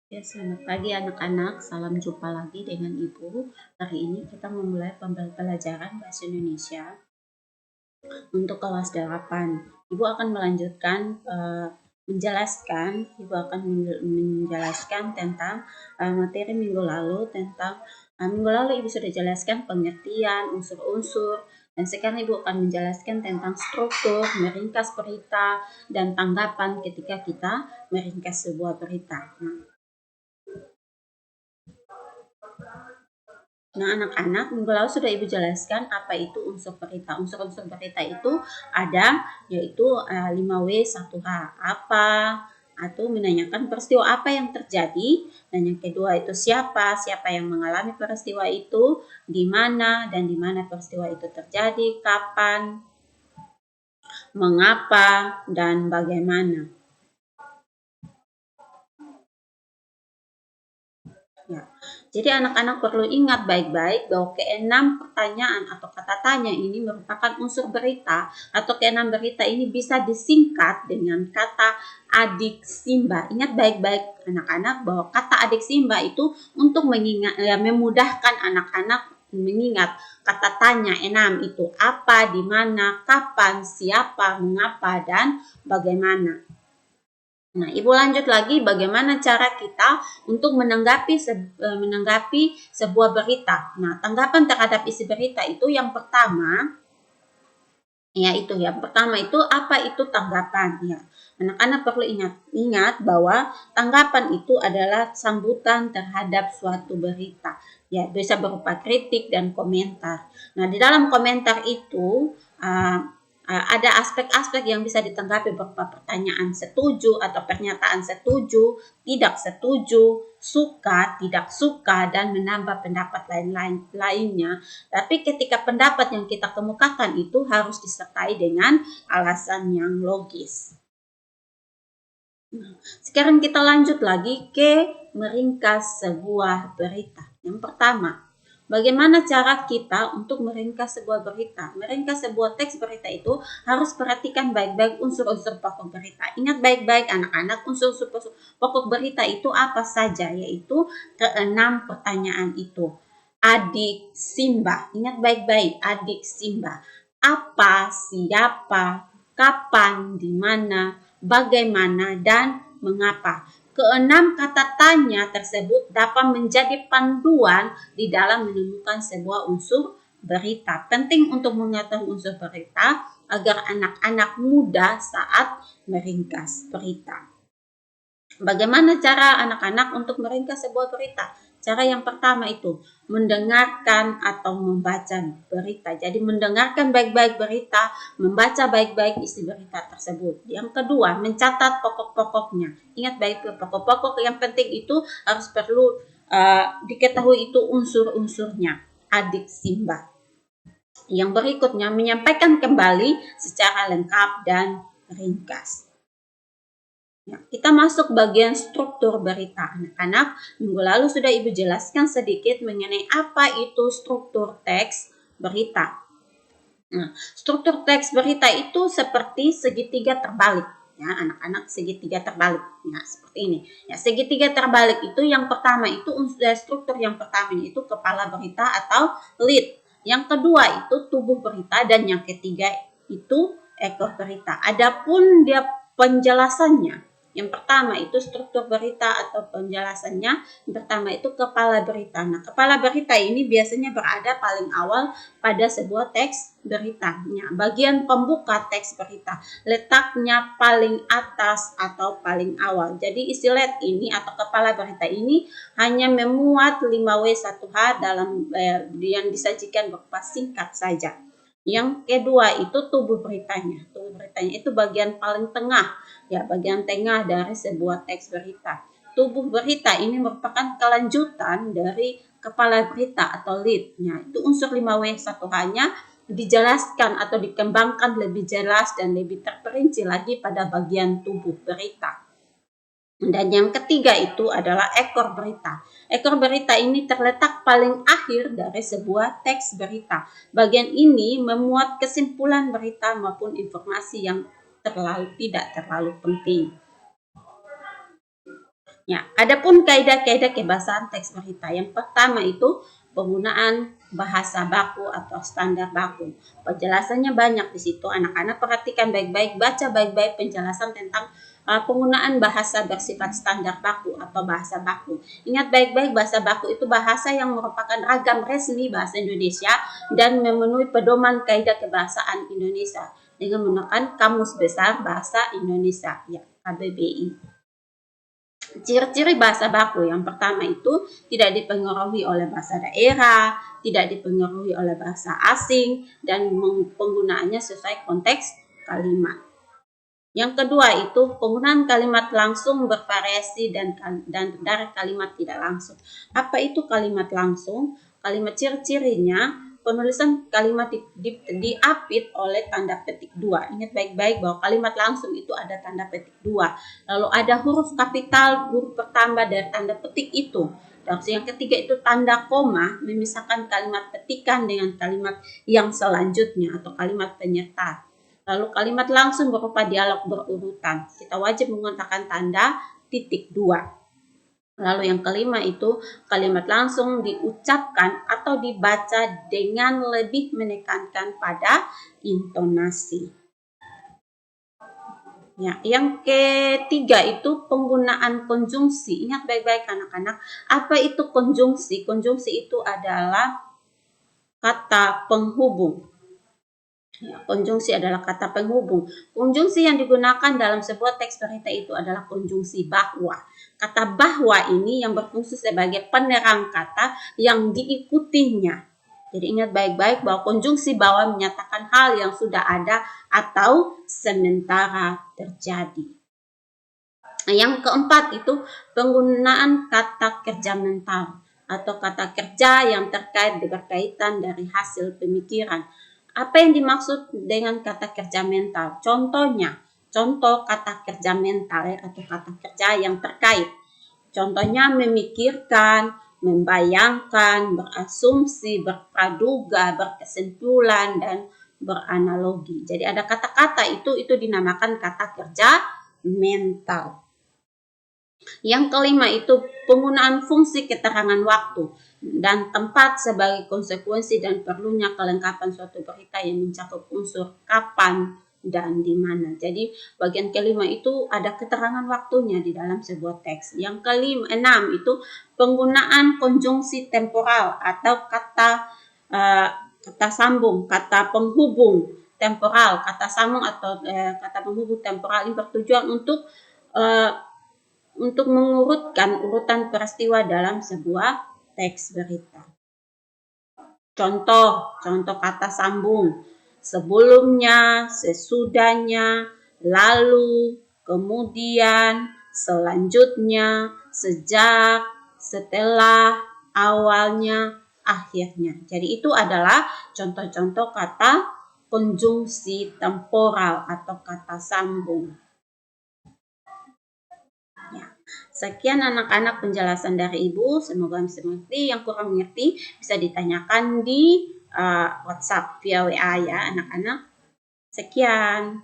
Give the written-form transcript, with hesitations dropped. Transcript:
Ya, selamat pagi anak-anak. Salam jumpa lagi dengan Ibu. Hari ini kita memulai pembelajaran Bahasa Indonesia untuk kelas 8. Ibu akan melanjutkan Ibu akan menjelaskan tentang materi minggu lalu tentang minggu lalu Ibu sudah jelaskan pengertian, unsur-unsur, dan sekarang Ibu akan menjelaskan tentang struktur, meringkas berita, dan tanggapan ketika kita meringkas sebuah berita. Nah, anak-anak, minggu lalu sudah Ibu jelaskan apa itu unsur berita. Unsur-unsur berita itu ada, yaitu 5W 1H. Apa? Atau menanyakan peristiwa apa yang terjadi. Dan yang kedua itu siapa yang mengalami peristiwa itu, di mana, dan di mana peristiwa itu terjadi, kapan, mengapa, dan bagaimana. Ya. Jadi anak-anak perlu ingat baik-baik bahwa keenam pertanyaan atau kata tanya ini merupakan unsur berita, atau keenam berita ini bisa disingkat dengan kata adik Simba. Ingat baik-baik anak-anak bahwa kata adik Simba itu untuk memudahkan anak-anak mengingat kata tanya 6 itu apa, di mana, kapan, siapa, mengapa, dan bagaimana. Nah, Ibu lanjut lagi bagaimana cara kita untuk menanggapi sebuah berita. Nah, tanggapan terhadap isi berita itu yang pertama itu apa itu tanggapan ya. Anak-anak perlu ingat bahwa tanggapan itu adalah sambutan terhadap suatu berita. Ya, bisa berupa kritik dan komentar. Nah, di dalam komentar itu ada aspek-aspek yang bisa ditanggapi berupa pertanyaan setuju atau pernyataan setuju, tidak setuju, suka, tidak suka, dan menambah pendapat lainnya. Tapi ketika pendapat yang kita kemukakan itu harus disertai dengan alasan yang logis. Sekarang kita lanjut lagi ke meringkas sebuah berita. Yang pertama, bagaimana cara kita untuk meringkas sebuah berita? Meringkas sebuah teks berita itu harus perhatikan baik-baik unsur-unsur pokok berita. Ingat baik-baik anak-anak, unsur-unsur pokok berita itu apa saja, yaitu keenam pertanyaan itu. Adik Simba, ingat baik-baik, adik Simba. Apa, siapa, kapan, di mana, bagaimana, dan mengapa. Keenam kata tanya tersebut dapat menjadi panduan di dalam menemukan sebuah unsur berita. Penting untuk mengetahui unsur berita agar anak-anak mudah saat meringkas berita. Bagaimana cara anak-anak untuk meringkas sebuah berita? Cara yang pertama itu mendengarkan atau membaca berita. Jadi mendengarkan baik-baik berita, membaca baik-baik isi berita tersebut. Yang kedua, mencatat pokok-pokoknya. Ingat baik pokok-pokok yang penting itu harus perlu diketahui itu unsur-unsurnya. Adik Simba. Yang berikutnya menyampaikan kembali secara lengkap dan ringkas. Ya, kita masuk bagian struktur berita. Anak-anak, minggu lalu sudah Ibu jelaskan sedikit mengenai apa itu struktur teks berita. Nah, struktur teks berita itu seperti segitiga terbalik. Ya, anak-anak, segitiga terbalik. Ya, seperti ini. Ya, segitiga terbalik itu yang pertama itu struktur yang pertama itu kepala berita atau lead. Yang kedua itu tubuh berita dan yang ketiga itu ekor berita. Adapun dia penjelasannya, yang pertama itu struktur berita atau penjelasannya. Yang pertama itu kepala berita. Nah, kepala berita ini biasanya berada paling awal pada sebuah teks beritanya. Bagian pembuka teks berita letaknya paling atas atau paling awal. Jadi isi lead ini atau kepala berita ini hanya memuat 5W 1H dalam yang disajikan berupa singkat saja. Yang kedua itu tubuh beritanya. Tubuh beritanya itu bagian paling tengah, ya, bagian tengah dari sebuah teks berita. Tubuh berita ini merupakan kelanjutan dari kepala berita atau lead-nya. Itu unsur 5W 1H-nya dijelaskan atau dikembangkan lebih jelas dan lebih terperinci lagi pada bagian tubuh berita. Dan yang ketiga itu adalah ekor berita. Ekor berita ini terletak paling akhir dari sebuah teks berita. Bagian ini memuat kesimpulan berita maupun informasi yang tidak terlalu penting. Ya, adapun kaidah-kaidah kebahasaan teks berita. Yang pertama itu penggunaan bahasa baku atau standar baku. Penjelasannya banyak di situ. Anak-anak perhatikan baik-baik, baca baik-baik penjelasan tentang penggunaan bahasa bersifat standar baku atau bahasa baku. Ingat baik-baik, bahasa baku itu bahasa yang merupakan ragam resmi bahasa Indonesia dan memenuhi pedoman kaidah kebahasaan Indonesia dengan menggunakan Kamus Besar Bahasa Indonesia, ya, KBBI. Ciri-ciri bahasa baku yang pertama itu tidak dipengaruhi oleh bahasa daerah, tidak dipengaruhi oleh bahasa asing, dan penggunaannya sesuai konteks kalimat. Yang kedua itu penggunaan kalimat langsung bervariasi dan dari kalimat tidak langsung. Apa itu kalimat langsung? Kalimat ciri-cirinya penulisan kalimat diapit oleh tanda petik 2. Ingat baik-baik bahwa kalimat langsung itu ada tanda petik 2. Lalu ada huruf kapital, huruf pertambah dari tanda petik itu. Terus yang ketiga itu tanda koma memisahkan kalimat petikan dengan kalimat yang selanjutnya atau kalimat penyerta. Lalu kalimat langsung berupa dialog berurutan. Kita wajib menggunakan tanda titik 2. Lalu yang kelima itu kalimat langsung diucapkan atau dibaca dengan lebih menekankan pada intonasi. Ya, yang ketiga itu penggunaan konjungsi. Ingat baik-baik anak-anak, apa itu konjungsi? Konjungsi itu adalah kata penghubung. Ya, konjungsi adalah kata penghubung. Konjungsi yang digunakan dalam sebuah teks berita itu adalah konjungsi bahwa. Kata bahwa ini yang berfungsi sebagai penerang kata yang diikutinya. Jadi ingat baik-baik bahwa konjungsi bahwa menyatakan hal yang sudah ada atau sementara terjadi. Nah, yang keempat itu penggunaan kata kerja mental atau kata kerja yang berkaitan dari hasil pemikiran. Apa yang dimaksud dengan kata kerja mental? Contohnya, contoh kata kerja mental atau kata kerja yang terkait. Contohnya memikirkan, membayangkan, berasumsi, berpraduga, berkesimpulan, dan beranalogi. Jadi ada kata-kata itu dinamakan kata kerja mental. Yang kelima itu penggunaan fungsi keterangan waktu dan tempat sebagai konsekuensi dan perlunya kelengkapan suatu berita yang mencakup unsur kapan dan di mana. Jadi bagian kelima itu ada keterangan waktunya di dalam sebuah teks. Yang keenam itu penggunaan konjungsi temporal atau kata sambung, kata penghubung temporal, kata sambung atau kata penghubung temporal ini bertujuan untuk mengurutkan urutan peristiwa dalam sebuah teks berita. Contoh kata sambung. Sebelumnya, sesudahnya, lalu, kemudian, selanjutnya, sejak, setelah, awalnya, akhirnya. Jadi itu adalah contoh-contoh kata konjungsi temporal atau kata sambung. Sekian anak-anak penjelasan dari Ibu, semoga bisa mengerti. Yang kurang mengerti bisa ditanyakan di WhatsApp via WA ya anak-anak. Sekian.